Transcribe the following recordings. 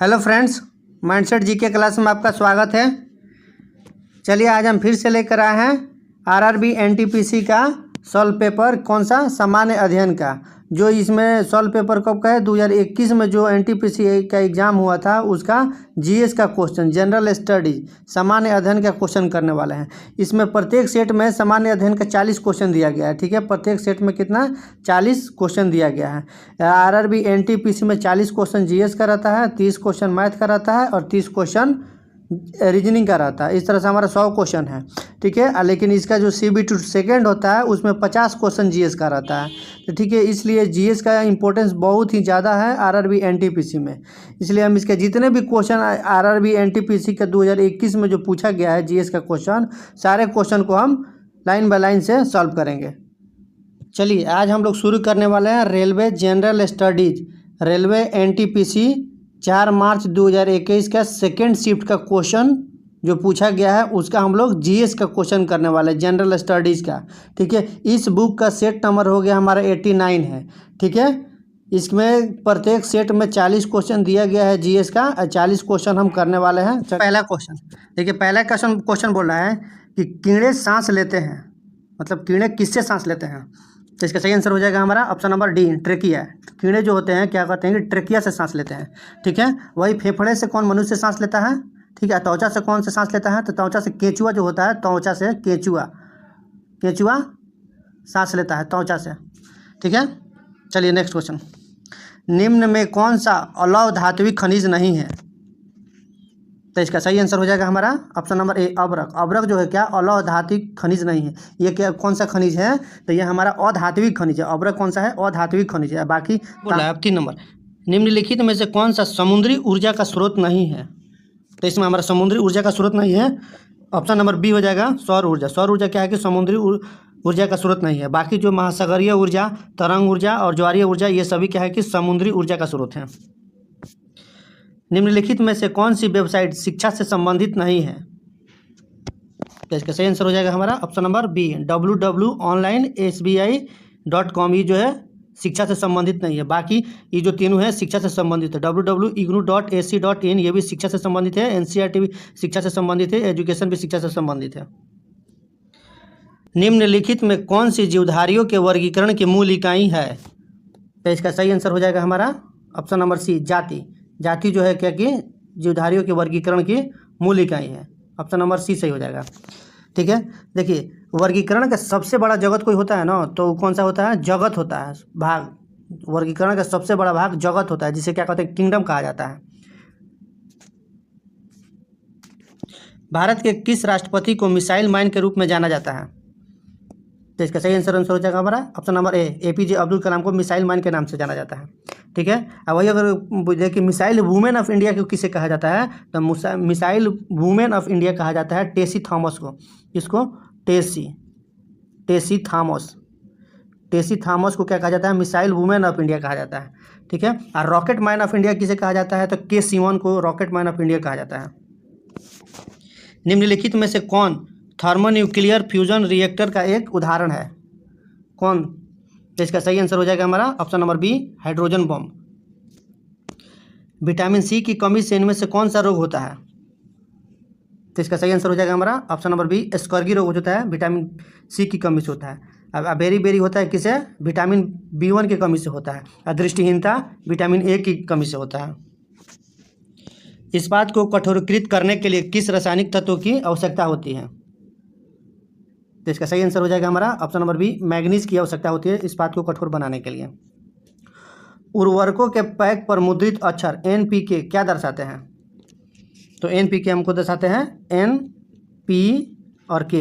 Hello friends, mindset GK class में आपका स्वागत है। चलिए आज हम फिर से लेकर आए हैं आरआरबी एनटीपीसी का सॉल्व पेपर। कौन सा? सामान्य अध्ययन का। जो इसमें सॉल्व पेपर कब का है? 2021 में जो एनटीपीसी का एग्ज़ाम हुआ था उसका जीएस का क्वेश्चन, जनरल स्टडीज सामान्य अध्ययन का क्वेश्चन करने वाले हैं। इसमें प्रत्येक सेट में सामान्य अध्ययन का 40 क्वेश्चन दिया गया है। ठीक है, प्रत्येक सेट में कितना? 40 क्वेश्चन दिया गया है। आरआरबी एनटीपीसी में 40 क्वेश्चन जीएस का रहता है, 30 क्वेश्चन मैथ का रहता है और 30 क्वेश्चन रीजनिंग का रहता है। इस तरह से हमारा 100 क्वेश्चन है। ठीक है, लेकिन इसका जो CBT सेकेंड होता है उसमें 50 क्वेश्चन जीएस का रहता है। तो ठीक है, इसलिए जीएस का इंपॉर्टेंस बहुत ही ज़्यादा है आरआरबी एनटीपीसी में। इसलिए हम इसके जितने भी क्वेश्चन आरआरबी एनटीपीसी का 2021 में जो पूछा गया है जीएस का क्वेश्चन, सारे क्वेश्चन को हम लाइन बाय लाइन से सॉल्व करेंगे। चलिए आज हम लोग शुरू करने वाले हैं railway general studies, railway NTPC 4 मार्च 2021 का सेकेंड शिफ्ट का क्वेश्चन जो पूछा गया है उसका हम लोग जीएस का क्वेश्चन करने वाले हैं, जनरल स्टडीज़ का। ठीक है, इस बुक का सेट नंबर हो गया हमारा 89 है। ठीक है, इसमें प्रत्येक सेट में 40 क्वेश्चन दिया गया है जीएस का, 40 क्वेश्चन हम करने वाले हैं। पहला क्वेश्चन देखिए, पहला क्वेश्चन बोल रहा है कि कीड़े सांस लेते हैं, मतलब कीड़े किससे सांस लेते हैं? तो इसका सही आंसर हो जाएगा हमारा ऑप्शन नंबर डी, ट्रेकिया। कीड़े जो होते हैं क्या करते हैं कि ट्रेकिया से सांस लेते हैं। ठीक है, वही फेफड़े से कौन मनुष्य सांस लेता है? ठीक है, त्वचा से कौन से सांस लेता है? तो त्वचा से केंचुआ जो होता है, त्वचा से केंचुआ सांस लेता है त्वचा से। ठीक है, चलिए नेक्स्ट क्वेश्चन। निम्न में कौन सा अलौह धात्विक खनिज नहीं है? तो इसका सही आंसर हो जाएगा हमारा ऑप्शन नंबर ए, अब्रक। अब्रक जो है क्या? अलौह धात्विक खनिज नहीं है। ये क्या कौन सा खनिज है? तो ये हमारा अधात्विक खनिज है। अब्रक कौन सा है? अधात्विक खनिज है। बाकी बोला है 3 नंबर, निम्नलिखित में से कौन सा समुद्री ऊर्जा का स्रोत नहीं है? तो इसमें हमारा समुद्री ऊर्जा का स्रोत नहीं है, ऑप्शन नंबर बी हो जाएगा सौर ऊर्जा। सौर ऊर्जा क्या है कि समुद्री ऊर्जा का स्रोत नहीं है। बाकी जो महासागरीय ऊर्जा, तरंग ऊर्जा और ज्वारीय ऊर्जा, ये सभी क्या है कि समुद्री ऊर्जा का स्रोत है। निम्नलिखित में से कौन सी वेबसाइट शिक्षा से संबंधित नहीं है? तो इसका सही आंसर हो जाएगा हमारा ऑप्शन नंबर बी, www.onlinesbi.com। ये जो है शिक्षा से संबंधित नहीं है। बाकी ये जो तीनों है शिक्षा से संबंधित है। www.ignu.ac.in ये भी शिक्षा से संबंधित है, NCERT भी शिक्षा से संबंधित है, एजुकेशन भी शिक्षा से संबंधित है। निम्नलिखित में कौन सी जीवधारियों के वर्गीकरण की मूल इकाई है? तो इसका सही आंसर हो जाएगा हमारा ऑप्शन नंबर सी, जाति। जाति जो है क्या कि जीवधारियों के वर्गीकरण की मूल इकाई है। ऑप्शन नंबर सी सही हो जाएगा। ठीक है, देखिए वर्गीकरण का सबसे बड़ा जगत कोई होता है ना, तो कौन सा होता है? जगत होता है, भाग। वर्गीकरण का सबसे बड़ा भाग जगत होता है, जिसे क्या कहते हैं? किंगडम कहा जाता है। भारत के किस राष्ट्रपति को मिसाइल मैन के रूप में जाना जाता है? तो इसका सही आंसर हो जाएगा हमारा option number A, APJ Abdul Kalam को मिसाइल मैन के नाम से जाना जाता है। ठीक है, अब वही अगर देखिए मिसाइल वुमेन ऑफ इंडिया को किसे कहा जाता है? तो मिसाइल वुमेन ऑफ इंडिया कहा जाता है टेसी थॉमस को। इसको टेसी थॉमस को क्या कहा जाता है? मिसाइल वुमेन ऑफ इंडिया कहा जाता है। ठीक है, और रॉकेट मैन ऑफ इंडिया किसे कहा जाता है? तो के सिवन को रॉकेट मैन ऑफ इंडिया कहा जाता है। निम्नलिखित में से कौन थर्मोन्यूक्लियर फ्यूजन रिएक्टर का एक उदाहरण है? कौन? तो इसका सही आंसर हो जाएगा हमारा option number B, hydrogen bomb. Vitamin C की कमी से इनमें से कौन सा रोग होता है? तो इसका सही आंसर हो जाएगा हमारा ऑप्शन नंबर बी, स्कर्वी रोग होता है, विटामिन सी की कमी से होता है। अब बेरी होता है किसे? विटामिन B1 की कमी से होता है। और दृष्टिहीनता विटामिन ए की कमी से होता है। इस्पात को कठोरीकृत करने के लिए किस रासायनिक तत्व की आवश्यकता होती है? तो इसका सही आंसर हो जाएगा हमारा ऑप्शन नंबर बी, मैग्नीज की आवश्यकता होती है इस्पात को कठोर बनाने के लिए। उर्वरकों के पैक पर मुद्रित अक्षर NPK क्या दर्शाते हैं? तो NPK हमको दर्शाते हैं N, P और K,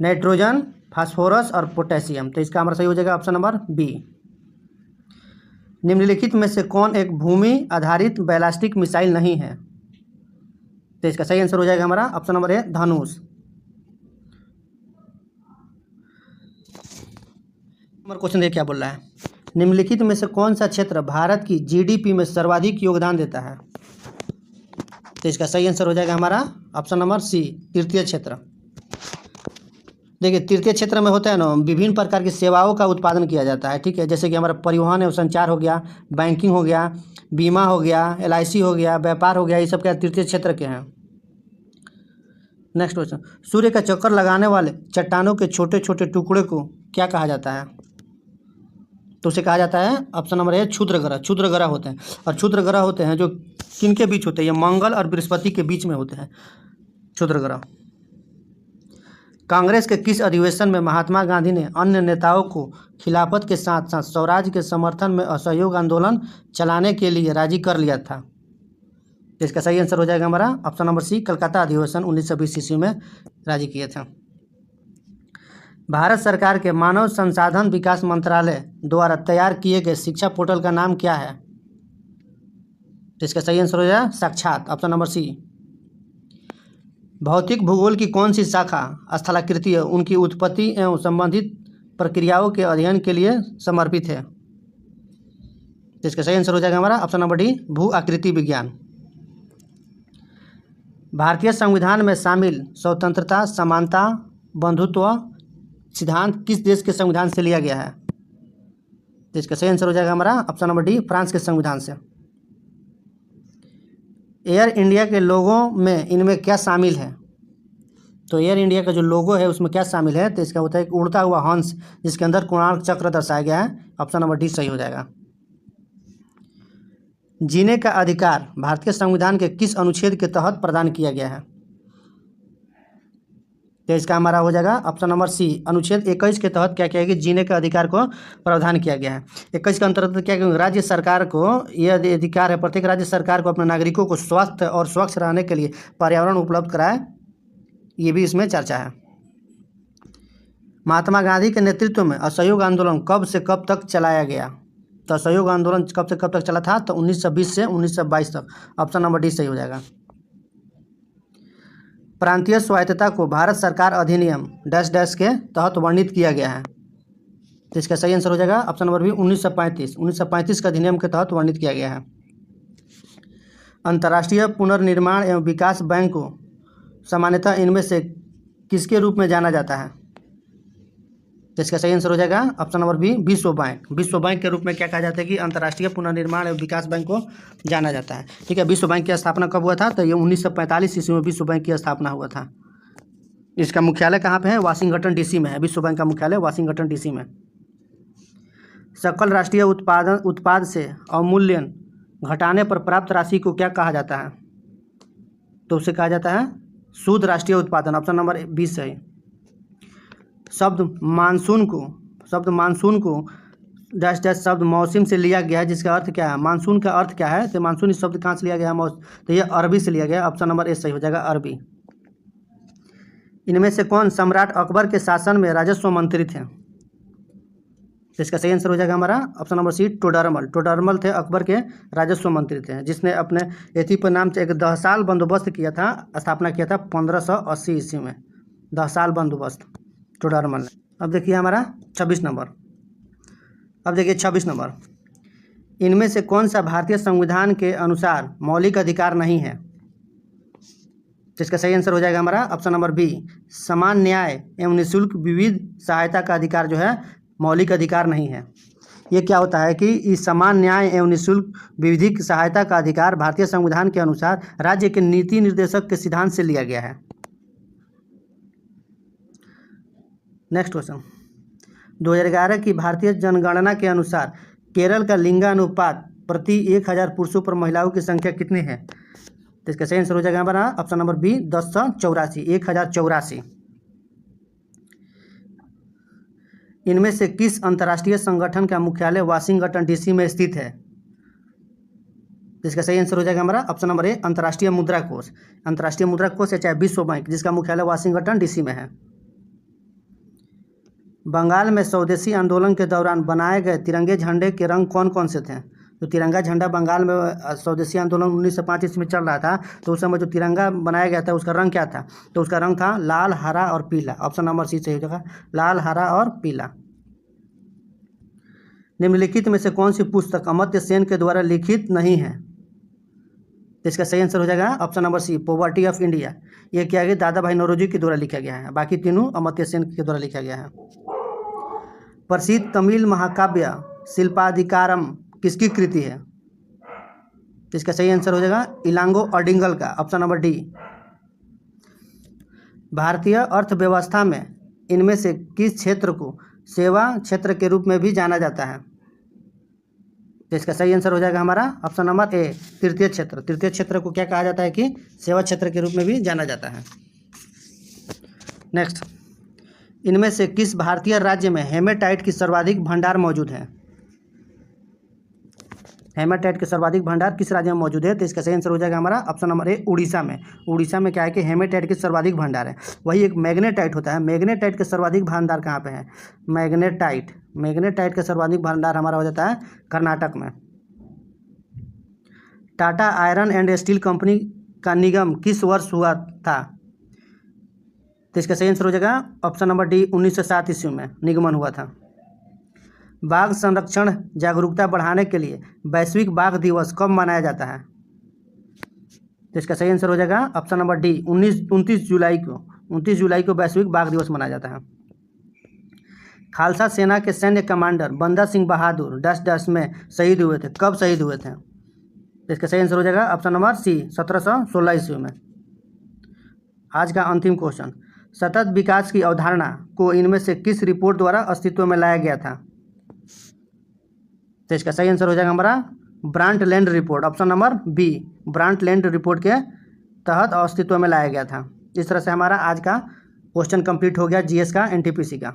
नाइट्रोजन, फास्फोरस और पोटेशियम। तो इसका हमारा सही हो जाएगा ऑप्शन नंबर बी। निम्नलिखित में से कौन एक भूमि आधारित बैलिस्टिक मिसाइल नहीं है? तो इसका सही आंसर हो जाएगा हमारा ऑप्शन नंबर ए, धनुष। नंबर क्वेश्चन देखिए क्या बोल रहा है। निम्नलिखित में से कौन सा क्षेत्र भारत की GDP में सर्वाधिक योगदान देता है? तो इसका सही आंसर हो जाएगा हमारा ऑप्शन नंबर सी, तृतीय क्षेत्र। देखिए तृतीय क्षेत्र में होता है ना, विभिन्न प्रकार की सेवाओं का उत्पादन किया जाता है, ठीक है। जैसे कि हमारा परिवहन एवं संचार हो गया, बैंकिंग हो गया, बीमा हो गया, LIC हो गया, व्यापार हो गया, ये सब क्या तृतीय क्षेत्र के हैं। नेक्स्ट क्वेश्चन, सूर्य का चक्कर लगाने वाले चट्टानों के छोटे छोटे टुकड़े को क्या कहा जाता है? तो उसे कहा जाता है, ऑप्शन नंबर ए क्षुद्र ग्रह। क्षुद्र ग्रह होते हैं, और क्षुद्र ग्रह होते हैं जो किनके बीच होते हैं? ये मंगल और बृहस्पति के बीच में होते हैं क्षुद्र ग्रह। कांग्रेस के किस अधिवेशन में महात्मा गांधी ने अन्य नेताओं को खिलाफत के साथ साथ स्वराज के समर्थन में असहयोग आंदोलन चलाने के लिए राजी कर लिया था? इसका सही आंसर हो जाएगा हमारा ऑप्शन नंबर सी, कलकत्ता अधिवेशन 1920 ईस्वी में राजी किए थे। भारत सरकार के मानव संसाधन विकास मंत्रालय द्वारा तैयार किए गए शिक्षा पोर्टल का नाम क्या है? तो इसका सही आंसर हो जाएगा साक्षात, ऑप्शन नंबर सी। भौतिक भूगोल की कौन सी शाखा स्थलाकृति है उनकी उत्पत्ति एवं संबंधित प्रक्रियाओं के अध्ययन के लिए समर्पित है? तो इसका सही आंसर हो जाएगा हमारा ऑप्शन नंबर डी, भू आकृति विज्ञान। भारतीय संविधान में शामिल स्वतंत्रता, समानता, बंधुत्व सिद्धांत किस देश के संविधान से लिया गया है? तो इसका सही आंसर हो जाएगा हमारा ऑप्शन नंबर डी, फ्रांस के संविधान से। एयर इंडिया के लोगों में इनमें क्या शामिल है? तो एयर इंडिया का जो लोगो है उसमें क्या शामिल है? तो इसका होता है एक उड़ता हुआ हंस जिसके अंदर कोणार्क चक्र दर्शाया गया है, ऑप्शन नंबर डी सही हो जाएगा। जीने का अधिकार भारतीय संविधान के किस अनुच्छेद के तहत प्रदान किया गया है? तो इसका हमारा हो जाएगा ऑप्शन नंबर सी, अनुच्छेद 21 के तहत क्या किया गया? जीने के अधिकार को प्रावधान किया गया है। 21 के अंतर्गत क्या किया? राज्य सरकार को यह अधिकार है, प्रत्येक राज्य सरकार को अपने नागरिकों को स्वस्थ और स्वच्छ रहने के लिए पर्यावरण उपलब्ध कराए, ये भी इसमें चर्चा है। महात्मा गांधी के नेतृत्व में असहयोग आंदोलन कब से कब तक चलाया गया? तो असहयोग आंदोलन कब से कब तक चला था? तो 1920 से 1922 तक, ऑप्शन नंबर डी सही हो जाएगा। प्रांतीय स्वायत्तता को भारत सरकार अधिनियम डैश डैश के तहत वर्णित किया गया है? तो इसका सही आंसर हो जाएगा ऑप्शन नंबर बी, 1935 के अधिनियम के तहत वर्णित किया गया है। अंतर्राष्ट्रीय पुनर्निर्माण एवं विकास बैंक को सामान्यतः इनमें से किसके रूप में जाना जाता है? तो इसका सही आंसर हो जाएगा ऑप्शन नंबर बी, विश्व बैंक। विश्व बैंक के रूप में क्या कहा जाता है कि अंतर्राष्ट्रीय पुनर्निर्माण एवं विकास बैंक को जाना जाता है, ठीक है। विश्व बैंक की स्थापना कब हुआ था? तो ये 1945 ईस्वी में विश्व बैंक की स्थापना हुआ था। इसका मुख्यालय कहाँ पे है? वाशिंगटन DC में है। विश्व बैंक का मुख्यालय वाशिंगटन DC में। सकल राष्ट्रीय उत्पाद से अवमूल्यन घटाने पर प्राप्त राशि को क्या कहा जाता है? तो उसे कहा जाता है शुद्ध राष्ट्रीय उत्पादन, ऑप्शन नंबर 20 है। शब्द मानसून को डैश डैश शब्द मौसम से लिया गया है, जिसका अर्थ क्या है? मानसून का अर्थ क्या है? तो मानसून इस शब्द कहाँ से लिया गया है? तो ये अरबी से लिया गया, ऑप्शन नंबर ए सही हो जाएगा, अरबी। इनमें से कौन सम्राट अकबर के शासन में राजस्व मंत्री थे? तो इसका सही आंसर हो जाएगा हमारा option number C, Todarmal. Todarmal थे अकबर के राजस्व मंत्री थे, जिसने अपने एथी पर नाम से एक 10 साल बंदोबस्त किया था, स्थापना किया था 1580 ईस्वी में। 10 साल बंदोबस्त टोडरमल ने। अब देखिए हमारा 26 नंबर। अब देखिए 26 नंबर, इनमें से कौन सा भारतीय संविधान के अनुसार मौलिक अधिकार नहीं है? तो इसका सही आंसर हो जाएगा हमारा ऑप्शन नंबर बी, समान न्याय एवं निःशुल्क विविध सहायता का अधिकार जो है मौलिक अधिकार नहीं है। ये क्या होता है कि इस समान न्याय एवं निःशुल्क विधिक सहायता का अधिकार भारतीय संविधान के अनुसार राज्य के नीति निर्देशक के सिद्धांत से लिया गया है। नेक्स्ट क्वेश्चन, 2011 की भारतीय जनगणना के अनुसार केरल का लिंगानुपात प्रति 1000 पुरुषों पर महिलाओं की संख्या कितनी है? तो इसका सही आंसर हो जाएगा हमारा ऑप्शन नंबर बी, 1084, 1084। इनमें से किस अंतर्राष्ट्रीय संगठन का मुख्यालय वाशिंगटन DC में स्थित है? इसका सही आंसर हो जाएगा हमारा ऑप्शन नंबर ए, अंतर्राष्ट्रीय मुद्रा कोष। अंतर्राष्ट्रीय मुद्रा कोष या चाहे विश्व बैंक, जिसका मुख्यालय वाशिंगटन DC में है। बंगाल में स्वदेशी आंदोलन के दौरान बनाए गए तिरंगे झंडे के रंग कौन कौन से थे? तो तिरंगा झंडा बंगाल में स्वदेशी आंदोलन 1905 ईस्वी में चल रहा था, तो उस समय जो तिरंगा बनाया गया था उसका रंग क्या था? तो उसका रंग था लाल, हरा और पीला, ऑप्शन नंबर सी सही हो जाएगा, लाल, हरा और पीला। निम्नलिखित में से कौन सी पुस्तक अमर्त्य सेन के द्वारा लिखित नहीं है? तो इसका सही आंसर हो जाएगा option number C, poverty of India. ये किया गया दादा भाई नौरोजी के द्वारा लिखा गया है, बाकी तीनों अमर्त्य सेन के द्वारा लिखा गया है। प्रसिद्ध तमिल महाकाव्य शिल्पाधिकारम किसकी कृति है? तो इसका सही आंसर हो जाएगा इलांगो अडिंगल का, ऑप्शन नंबर डी। भारतीय अर्थव्यवस्था में इनमें से किस क्षेत्र को सेवा क्षेत्र के रूप में भी जाना जाता है? तो इसका सही आंसर हो जाएगा हमारा ऑप्शन नंबर ए, तृतीय क्षेत्र। तृतीय क्षेत्र को क्या कहा जाता है कि सेवा क्षेत्र के रूप में भी जाना जाता है। नेक्स्ट, इनमें से किस भारतीय राज्य में हेमेटाइट की सर्वाधिक भंडार मौजूद है? हेमेटाइट के सर्वाधिक भंडार किस राज्य में मौजूद है? तो इसका सही आंसर हो जाएगा हमारा ऑप्शन नंबर ए, उड़ीसा में। उड़ीसा में क्या है कि हेमेटाइट के सर्वाधिक भंडार है। वही एक मैग्नेटाइट होता है, मैग्नेटाइट के सर्वाधिक भंडार कहाँ पे है? मैग्नेटाइट का सर्वाधिक भंडार हमारा हो जाता है कर्नाटक में। Tata iron and steel company का निगम किस वर्ष हुआ था? तो इसका सही आंसर हो जाएगा ऑप्शन नंबर डी, 1907 ईस्वी में निगमन हुआ था। बाघ संरक्षण जागरूकता बढ़ाने के लिए वैश्विक बाघ दिवस कब मनाया जाता है? तो इसका सही आंसर हो जाएगा ऑप्शन नंबर डी, 29 जुलाई को वैश्विक बाघ दिवस मनाया जाता है। खालसा सेना के सैन्य कमांडर बंदा सिंह बहादुर डैश में शहीद हुए थे, कब शहीद हुए थे? तो इसका सही आंसर हो जाएगा ऑप्शन नंबर सी, 1716 ईस्वी में। आज का अंतिम क्वेश्चन, सतत विकास की अवधारणा को इनमें से किस रिपोर्ट द्वारा अस्तित्व में लाया गया था? तो इसका सही आंसर हो जाएगा हमारा Brundtland report, option number B, Brundtland report के तहत अस्तित्व में लाया गया था। इस तरह से हमारा आज का क्वेश्चन कंप्लीट हो गया जीएस का, एनटीपीसी का।